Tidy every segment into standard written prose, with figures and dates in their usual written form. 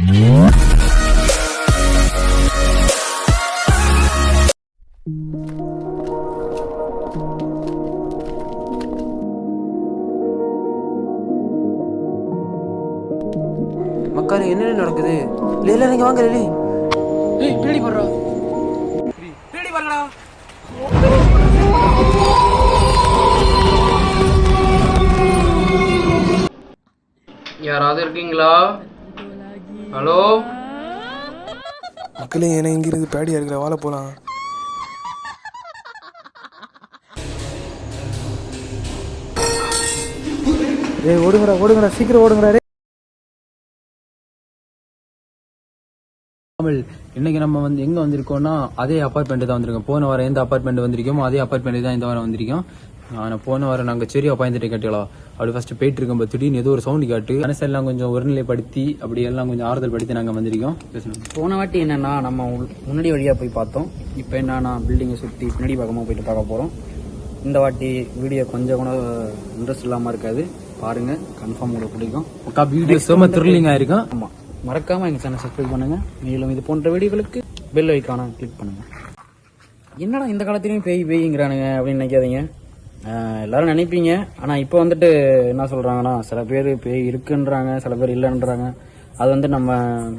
மக்கள் என்னென்ன நடக்குது? இல்ல நீங்க வாங்க லேலி. ஏய் பின்னாடி போறா. பின்னாடி பாருங்கடா. யாராவது இருக்கீங்களா? ஹலோ மக்களே, ஏன்னா இங்கிருந்து பேடியா இருக்கிற வாழ போலாம். ஓடுங்கடா சீக்கிரம் ஓடுங்கடா. இன்னைக்கு நம்ம வந்து எங்க வந்திருக்கோம்னா அதே அப்பார்ட்மெண்ட் தான் வந்திருக்கோம். போன வாரம் எந்த அப்பார்ட்மெண்ட் வந்திருக்கோமோ அதே அப்பார்ட்மெண்ட் தான் இந்த வாரம் வந்திருக்கோம். ஆனால் போன வாரம் நாங்கள் சரி அப்பாயிந்துட்டு கேட்டலாம். அப்படி ஃபர்ஸ்ட் போயிட்டு இருக்கும்போது திடீர்னு ஏதோ ஒரு சவுண்டு காட்டு மனசெல்லாம் கொஞ்சம் ஒருநிலைப்படுத்தி அப்படி எல்லாம் கொஞ்சம் ஆறுதல் படுத்தி நாங்கள் வந்திருக்கோம். போன வாட்டி என்னன்னா நம்ம முன்னாடி வழியா போய் பார்த்தோம். இப்போ என்னன்னா பில்டிங்கை சுற்றி பின்னாடி பக்கமாக போயிட்டு பார்க்க போகிறோம். இந்த வாட்டி வீடியோ கொஞ்சம் கூட இன்ட்ரெஸ்ட் இல்லாமல் இருக்காது. பாருங்க, கன்ஃபார்ம் உங்களுக்கு பிடிக்கும். வீடியோ செம த்ரில்லிங்காக இருக்கும். ஆமாம், மறக்காமல் எங்கள் சேனல் சப்ஸ்கிரைப் பண்ணுங்க. மேலும் இது போன்ற வீடியோகளுக்கு பெல் ஐக்கான கிளிக் பண்ணுங்க. என்னடா இந்த காலத்திலையும் பேய்ங்கிறானுங்க அப்படின்னு நினைக்காதீங்க. எல்லாரும் நினைப்பீங்க. ஆனால் இப்போ வந்துட்டு என்ன சொல்கிறாங்கன்னா, சில பேர் பேய் இருக்குன்றாங்க, சில பேர் இல்லைன்றாங்க. அது வந்து நம்ம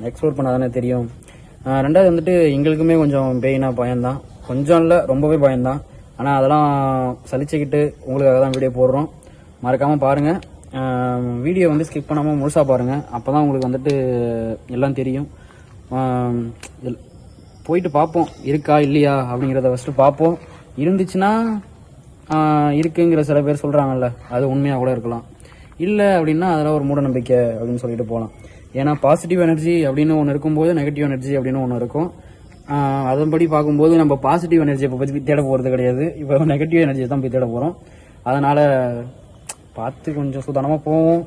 எக்ஸ்ப்ளோர் பண்ணாதானே தெரியும். ரெண்டாவது வந்துட்டு எங்களுக்குமே கொஞ்சம் பேய்னா பயம்தான். கொஞ்சம் இல்லை, ரொம்பவே பயம்தான். ஆனால் அதெல்லாம் சலிச்சுக்கிட்டு உங்களுக்காக தான் வீடியோ போடுறோம். மறக்காமல் பாருங்கள். வீடியோ வந்து ஸ்கிப் பண்ணாமல் முழுசாக பாருங்கள். அப்போ தான் உங்களுக்கு வந்துட்டு எல்லாம் தெரியும். போயிட்டு பார்ப்போம் இருக்கா இல்லையா அப்படிங்கிறத ஃபஸ்ட்டு பார்ப்போம். இருந்துச்சுன்னா இருக்குங்கிற சில பேர் சொல்கிறாங்கல்ல, அது உண்மையாக கூட இருக்கலாம். இல்லை அப்படின்னா அதெல்லாம் ஒரு மூட நம்பிக்கை அப்படின்னு சொல்லிட்டு போகலாம். ஏன்னா பாசிட்டிவ் எனர்ஜி அப்படின்னு ஒன்று இருக்கும்போது நெகட்டிவ் எனர்ஜி அப்படின்னு ஒன்று இருக்கும். அதன்படி பார்க்கும்போது நம்ம பாசிட்டிவ் எனர்ஜியை இப்போ போய் தேட போகிறது கிடையாது. இப்போ நெகட்டிவ் எனர்ஜியை தான் போய் தேட போகிறோம். அதனால் பார்த்து கொஞ்சம் சுதானமாக போவோம்.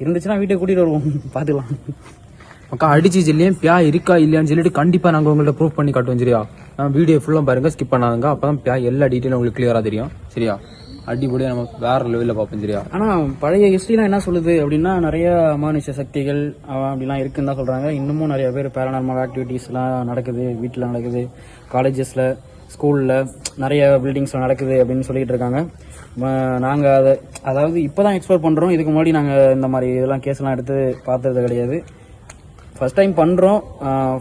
இருந்துச்சுன்னா வீட்டை கூட்டிகிட்டு வருவோம், பார்த்துக்கலாம். அக்கா அடிச்சு இல்லையும் பியா இருக்கா இல்லையான்னு சொல்லிட்டு கண்டிப்பா நாங்க உங்கள்ட்ட ப்ரூஃப் பண்ணி காட்டுவோம். சரியா? வீடியோ ஃபுல்லா பாருங்க, ஸ்கிப் பண்ணாதுங்க. அப்பதான் பியா எல்லா டீட்டெயிலும் உங்களுக்கு கிளியரா தெரியும். சரியா? அடிப்படியா நம்ம வேற லெவலில் பார்ப்போம். சரியா? ஆனா பழைய ஹிஸ்டரிலாம் என்ன சொல்லுது அப்படின்னா, நிறைய அமானுஷ சக்திகள் அப்படிலாம் இருக்குன்னு தான் சொல்றாங்க. இன்னமும் நிறைய பேர் பேரநார்மல் ஆக்டிவிட்டிஸ்லாம் நடக்குது, வீட்டில் நடக்குது, காலேஜஸ்ல, ஸ்கூல்ல, நிறைய பில்டிங்ஸ்ல நடக்குது அப்படின்னு சொல்லிட்டு இருக்காங்க. நாங்கள் அதாவது இப்போதான் எக்ஸ்ப்ளோர் பண்றோம். இதுக்கு முன்னாடி நாங்கள் இந்த மாதிரி இதெல்லாம் கேஸ்லாம் எடுத்து பார்த்தது கிடையாது. ஃபர்ஸ்ட் டைம் பண்ணுறோம்.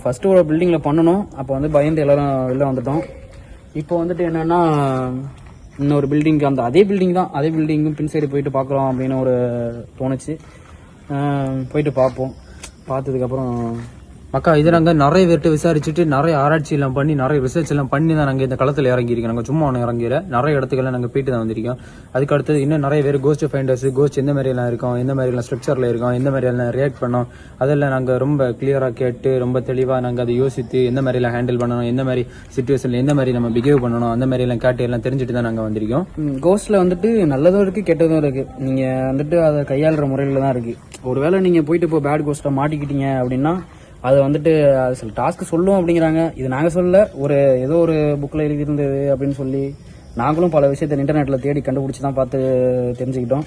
ஃபர்ஸ்ட் ஒரு பில்டிங்கில் பண்ணணும். அப்போ வந்து பயந்து எல்லாரும் வெளில வந்துட்டோம். இப்போ வந்துட்டு என்னென்னா, இன்னொரு பில்டிங்க்கு அதே பில்டிங் தான், அதே பில்டிங்கும் பின் சைடு போயிட்டு பார்க்குறோம் அப்படின்னு ஒரு தோணுச்சு. போயிட்டு பார்ப்போம். பார்த்ததுக்கப்புறம் அக்கா இதை நாங்கள் நிறைய பேர்ட்டு விசாரிச்சுட்டு நிறைய ஆராய்ச்சி எல்லாம் பண்ணி நிறைய ரிசர்ச் எல்லாம் பண்ணி தான் நாங்கள் இந்த களத்தில் இறங்கியிருக்கோம். நாங்கள் சும்மா ஒன்று இறங்கிற நிறைய இடத்துக்கெல்லாம் நாங்கள் போயிட்டு தான் வந்திருக்கோம். அதுக்கு அடுத்தது இன்னும் நிறைய பேர் கோஸ்ட் ஃபைண்டர்ஸ், கோஸ்ட் எந்த மாதிரி எல்லாம் இருக்கும், எந்த மாதிரி எல்லாம் ஸ்ட்ரக்சரில் இருக்கும், எந்த மாதிரி எல்லாம் ரியாக்ட் பண்ணோம், அதெல்லாம் நாங்கள் ரொம்ப கிளியராக கேட்டு ரொம்ப தெளிவாக நாங்கள் அதை யோசித்து எந்த மாதிரி எல்லாம் ஹேண்டில் பண்ணணும், எந்த மாதிரி சுச்சுவேஷனில் எந்த மாதிரி நம்ம பிஹேவ் பண்ணணும், அந்த மாதிரி எல்லாம் கேட்டு எல்லாம் தெரிஞ்சுட்டு தான் நாங்கள் வந்திருக்கோம். கோஸ்ட்ல வந்துட்டு நல்லதும் இருக்கு, கெட்டதும் இருக்கு. நீங்க வந்துட்டு அதை கையாளுற முறையில தான் இருக்கு. ஒருவேளை நீங்க போயிட்டு இப்போ பேட் கோஸ்ட்டை மாட்டிக்கிட்டீங்க அப்படின்னா அதை வந்துட்டு அது சில டாஸ்க்கு சொல்லும் அப்படிங்கிறாங்க. இது நாங்கள் சொல்ல, ஏதோ ஒரு புக்கில் எழுதி இருந்தது அப்படின்னு சொல்லி நாங்களும் பல விஷயத்தை இன்டர்நெட்டில் தேடி கண்டுபிடிச்சி தான் பார்த்து தெரிஞ்சுக்கிட்டோம்.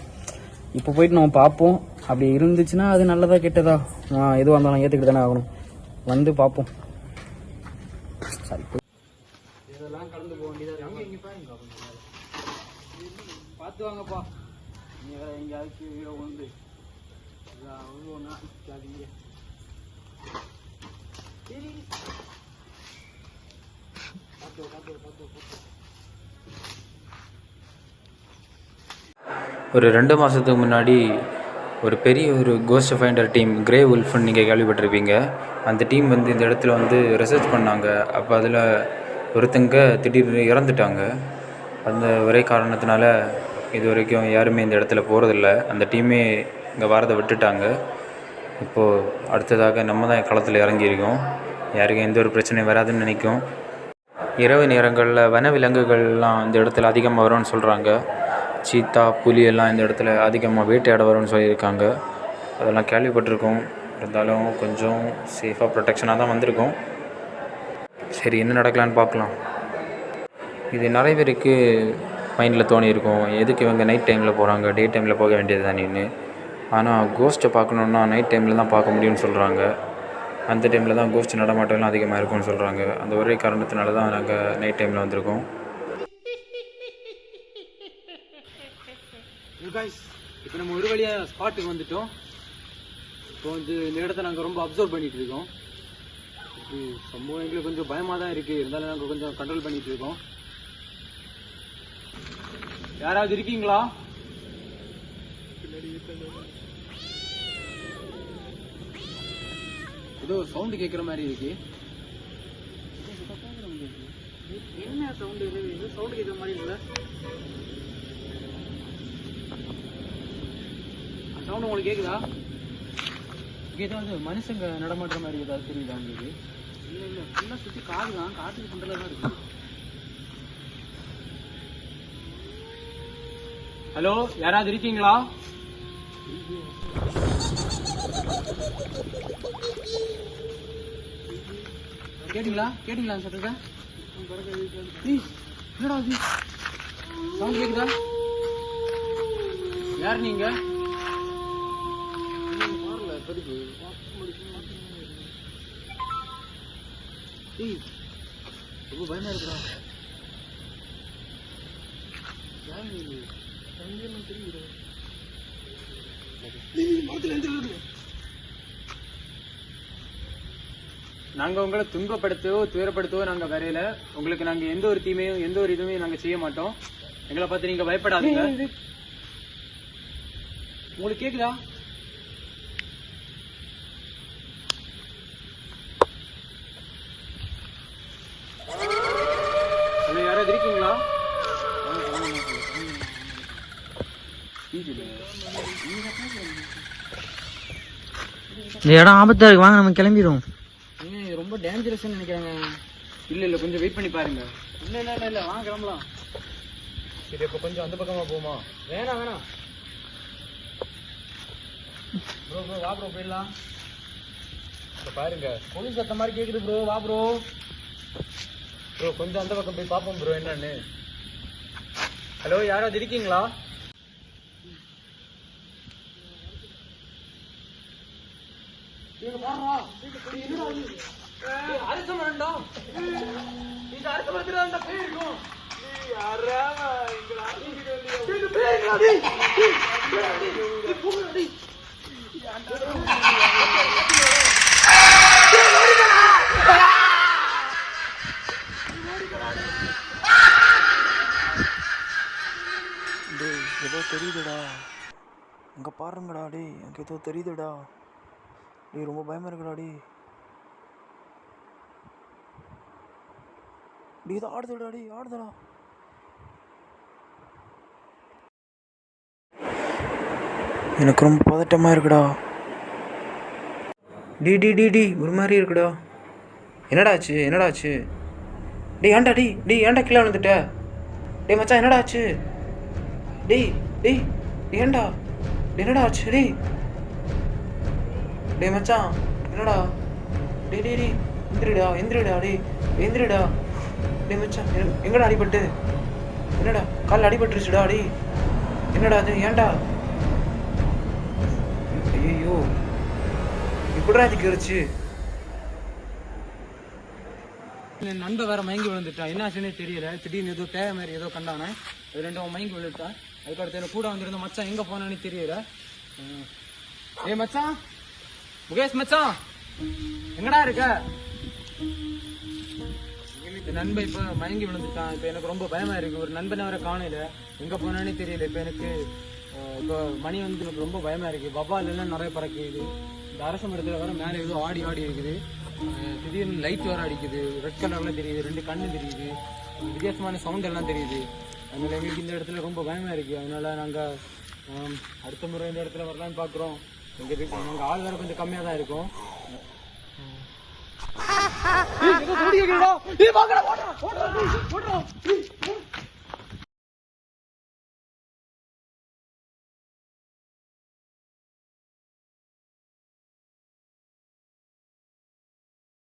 இப்போ போயிட்டு நம்ம பார்ப்போம். அப்படி இருந்துச்சுன்னா அது நல்லதா கெட்டதா எதுவாக இருந்தாலும் ஏற்றுக்கிட்டு தானே ஆகணும். வந்து பார்ப்போம். சரி, இதெல்லாம் கலந்து போக வேண்டியதாக பார்த்து வாங்கப்பா. நீங்கள் எங்கேயாவது வந்து ஒரு 2 மாதத்துக்கு முன்னாடி ஒரு பெரிய ஒரு கோஸ்ட் ஃபைண்டர் டீம் கிரே உல்ஃப்னு நீங்கள் கேள்விப்பட்டிருப்பீங்க. அந்த டீம் வந்து இந்த இடத்துல வந்து ரிசர்ச் பண்ணாங்க. அப்போ அதில் ஒருத்தங்க திடீர்னு இறந்துட்டாங்க. அந்த ஒரே காரணத்தினால இது வரைக்கும் யாருமே இந்த இடத்துல போகிறதில்ல. அந்த டீமே இங்கே வரதை விட்டுட்டாங்க. இப்போது அடுத்ததாக நம்ம தான் களத்தில் இறங்கியிருக்கோம். யாருக்கும் எந்த ஒரு பிரச்சனையும் வராதுன்னு நினைக்கும். இரவு நேரங்களில் வனவிலங்குகள்லாம் இந்த இடத்துல அதிகமாக வரும்னு சொல்கிறாங்க. சீத்தா, புலி எல்லாம் இந்த இடத்துல அதிகமாக வேட்டையாட வரும்னு சொல்லியிருக்காங்க. அதெல்லாம் கேள்விப்பட்டிருக்கோம். இருந்தாலும் கொஞ்சம் சேஃபாக ப்ரொடெக்ஷனாக தான் வந்திருக்கோம். சரி, என்ன நடக்கலான்னு பார்க்கலாம். இது நிறைய பேருக்கு மைண்டில் தோணியிருக்கும், எதுக்கு இவங்க நைட் டைமில் போகிறாங்க, டே டைமில் போக வேண்டியது தானேன்னு. ஆனால் கோஸ்ட்டை பார்க்கணுன்னா நைட் டைமில் தான் பார்க்க முடியும்னு சொல்கிறாங்க. அந்த டைமில் தான் கோஸ்ட் நடமாட்டம்லாம் அதிகமாக இருக்கும்னு சொல்கிறாங்க. அந்த ஒரே காரணத்தினால தான் நாங்கள் நைட் டைமில் வந்திருக்கோம். இப்போ நம்ம ஒரு வழியாக ஸ்பாட்டுக்கு வந்துட்டோம். இப்போ வந்து இந்த இடத்த நாங்கள் ரொம்ப அப்சர்வ் பண்ணிகிட்டு இருக்கோம். சம்பவம் எங்களுக்கு கொஞ்சம் பயமாக தான் இருக்குது, இருந்தாலும் நாங்கள் கொஞ்சம் கண்ட்ரோல் பண்ணிகிட்டு இருக்கோம். யாராவது இருக்கீங்களா? ஏதோ சவுண்டு கேட்குற மாதிரி இருக்கு. என்ன சவுண்டு? ஏதோ சவுண்டு கேட்குற மாதிரி இருக்குல்ல? சவுண்டு உங்களுக்கு கேட்குதா? ஏதாவது மனுஷங்க நடமாட்டுற மாதிரி ஏதாவது தெரியுதா உங்களுக்கு? இல்லை இல்லை, ஃபுல்லாக சுற்றி காடு தான், காட்டுக்கு பண்டில் தான் இருக்கு. ஹலோ, யாராவது இருக்கீங்களா? கேட்டீங்களா? கேட்டீங்களா சொல்றீங்க? என்னடா அது சவுண்ட் கேக்குதா? யார் நீங்க? ரொம்ப பயமா இருக்குடா. யார் நீங்க? நாங்க உங்களை துன்பப்படுத்தவோ துயரப்படுத்தவோ நாங்க வரையில. உங்களுக்கு நாங்க எந்த ஒரு தீமையும் எந்த ஒரு இதுவுமே நாங்க செய்ய மாட்டோம். எங்களை பார்த்து நீங்க பயப்படாதீங்க. உங்களுக்கு கேக்குதா? யாராவது இருக்கீங்களா? இந்த இடம் ஆபத்தா இருக்கு, வாங்க நம்ம கிளம்பிடுவோம். ரொம்ப டேஞ்சரஸ் நினைக்கிறாங்க. இல்ல இல்ல, கொஞ்சம் வெயிட் பண்ணி பாருங்க. இல்ல இல்ல இல்ல இல்ல, வாங்க கிளம்பலாம். சரி, இப்ப கொஞ்சம் அந்த பக்கமா போமா? வேணாம் வேணாம் ப்ரோ, ப்ரோ வா ப்ரோ, போயிடலாம். பாருங்க போலீஸ் சத்த மாதிரி கேக்குது ப்ரோ. வா ப்ரோ. ப்ரோ கொஞ்சம் அந்த பக்கம் போய் பாப்போம் ப்ரோ என்னன்னு. ஹலோ, யாராவது இருக்கீங்களா? அரச மரண்டா, இந்த அரச மரத்துல அந்த பேய் இருக்கும். ஏதோ தெரியுதுடா, அங்கே பாருங்கடா. டே எனக்கு ஏதோ தெரியுதுடா. டே ரொம்ப பயமாக இருக்குடா. டே டே ஏதோ ஆடுதுடா. டே ஆடுதுடா. எனக்கு ரொம்ப பதட்டமாக இருக்குடா. டி ஒரு மாதிரி இருக்குடா. என்னடாச்சு? என்னடாச்சு? ஏன்டா ஏன்டா கீழே விழுந்துட்ட? மச்சான் என்னடா ஆச்சு? ஏன்டா? என்னடா ஆச்சு? மச்சான் என்னடா? எந்திரிடா எந்திரிடா. மச்சான் எங்கடா அடிபட்டு? என்னடா காலில் அடிபட்டுருச்சுடா? என்னடா அது? ஏன்டா? ஐயோ, இப்படிடா இதுக்கு இருச்சு. என் நண்பன் வேற மயங்கி விழுந்துட்டான். என்ன ஆச்சுன்னே தெரியல. திடீர்னு ஏதோ தேவை மாதிரி ஏதோ கண்டானே, அது ரெண்டும் மயங்கி விழுந்துட்டான். அதுக்கடுத்து என்ன கூட வந்திருந்த மச்சான் எங்க போனான்னு தெரியல. மச்சான், முகேஷ் மச்சான், எங்கடா இருக்க? என் நண்பன் இப்ப மயங்கி விழுந்துட்டான். இப்ப எனக்கு ரொம்ப பயமா இருக்கு. ஒரு நண்பனை வர காணல, எங்க போனானே தெரியல. இப்ப எனக்கு இப்போ மணி வந்து எனக்கு ரொம்ப பயமா இருக்கு. வவ்வால் எல்லாம் நிறைய பறக்குது. இந்த அரச மரத்துல வர மேலே ஏதோ ஆடி இருக்குது. திடீர்னு லைட் வர அடிக்குது. ரெட் கலர்ல தெரியுது, 2 கண்ணு தெரியுது, வித்தியாசமான சவுண்ட் எல்லாம் தெரியுது. அதனால எங்களுக்கு இந்த இடத்துல ரொம்ப பயமா இருக்கு. அதனால நாங்க அடுத்த முறை இந்த இடத்துல வரலான்னு பாக்குறோம். நாங்க ஆள் வேற கொஞ்சம் கம்மியா தான் இருக்கும்.